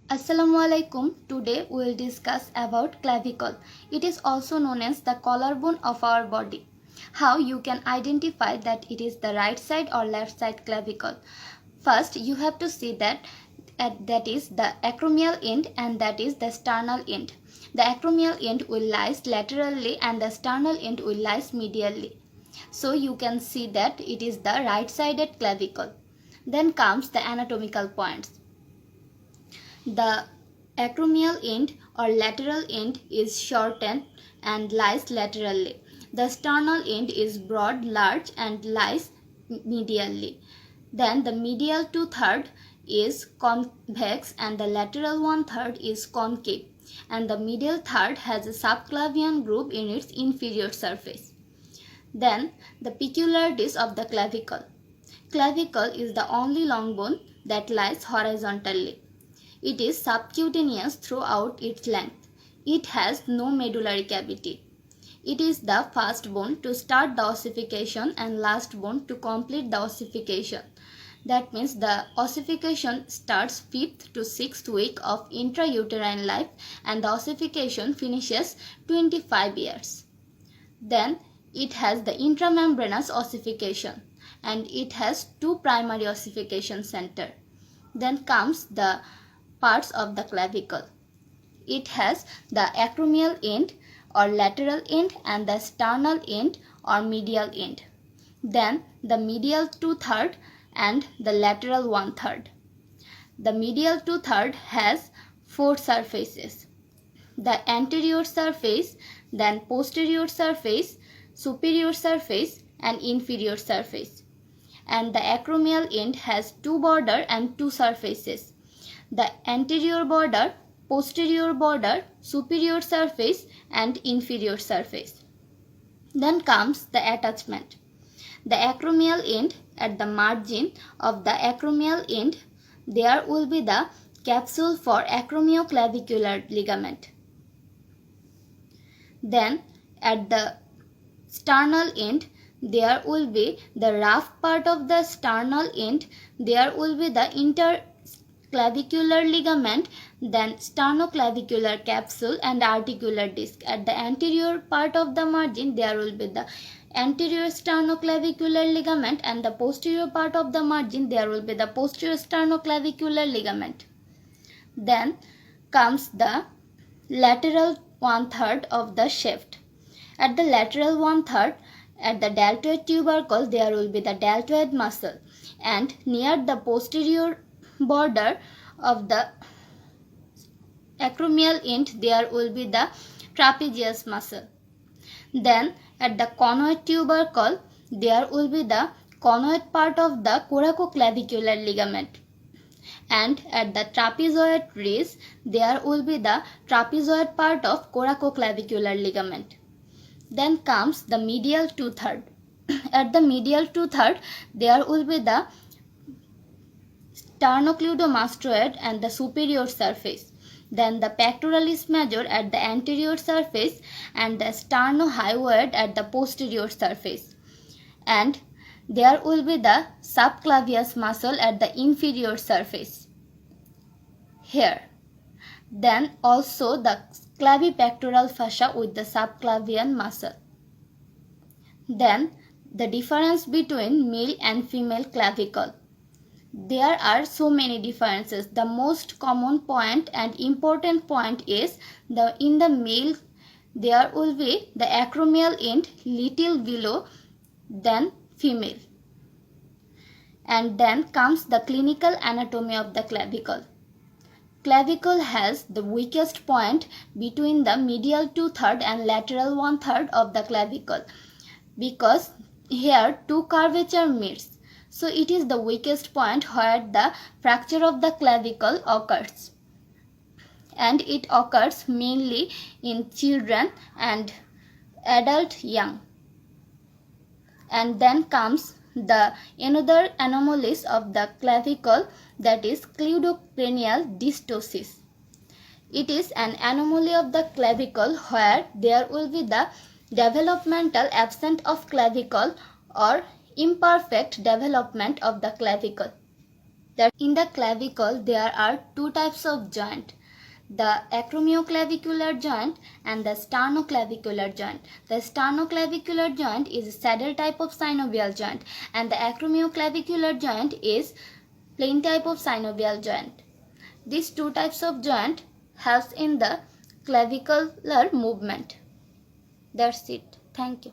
Assalamualaikum. Today we will discuss about clavicle. It is also known as the collarbone of our body. How you can identify that it is the right side or left side clavicle. First, you have to see that is the acromial end and that is the sternal end. The acromial end will lies laterally and the sternal end will lies medially. So you can see that it is the right sided clavicle. Then comes the anatomical points. The acromial end or lateral end is shortened and lies laterally. The sternal end is broad, large and lies medially. Then the medial 2/3 is convex and the lateral 1/3 is concave. And the medial third has a subclavian groove in its inferior surface. Then the peculiarities of the clavicle. Clavicle is the only long bone that lies horizontally. It is subcutaneous throughout its length. It has no medullary cavity. It is the first bone to start the ossification and last bone to complete the ossification. That means the ossification starts 5th to 6th week of intrauterine life and the ossification finishes 25 years. Then it has the intramembranous ossification and it has two primary ossification center. Then comes the parts of the clavicle. It has the acromial end or lateral end and the sternal end or medial end. Then the medial 2/3 and the lateral 1/3. The medial 2/3 has four surfaces. The anterior surface, then posterior surface, superior surface and inferior surface. And the acromial end has two border and two surfaces. The anterior border, posterior border, superior surface and inferior surface. Then comes the attachment. The acromial end, at the margin of the acromial end, there will be the capsule for acromioclavicular ligament. Then at the sternal end, there will be the rough part of the sternal end, there will be the interclavicular ligament, then sternoclavicular capsule and articular disc. At the anterior part of the margin, there will be the anterior sternoclavicular ligament and the posterior part of the margin, there will be the posterior sternoclavicular ligament. Then comes the lateral 1/3 of the shaft. At the lateral 1/3, at the deltoid tubercle, there will be the deltoid muscle and near the posterior border of the acromial end, there will be the trapezius muscle. Then at the conoid tubercle, there will be the conoid part of the coracoclavicular ligament. And at the trapezoid ridge, there will be the trapezoid part of coracoclavicular ligament. Then comes the medial 2/3. At the medial 2/3, there will be the sternocleidomastoid and the superior surface. Then the pectoralis major at the anterior surface and the sternohyoid at the posterior surface. And there will be the subclavius muscle at the inferior surface. Here. Then also the clavipectoral fascia with the subclavian muscle. Then the difference between male and female clavicle. There are so many differences. The most common point and important point is in the male there will be the acromial end little below than female. And then comes the clinical anatomy of the clavicle. Clavicle has the weakest point between the medial 2/3 and lateral 1/3 of the clavicle because here two curvature meets. So it is the weakest point where the fracture of the clavicle occurs. And it occurs mainly in children and adult young. And then comes the another anomalies of the clavicle, that is cleidocranial dystosis. It is an anomaly of the clavicle where there will be the developmental absence of clavicle or imperfect development of the clavicle. that in the clavicle there are two types of joint, the acromioclavicular joint and the sternoclavicular joint. The sternoclavicular joint is a saddle type of synovial joint and the acromioclavicular joint is plain type of synovial joint. These two types of joint helps in the clavicular movement. That's it. Thank you.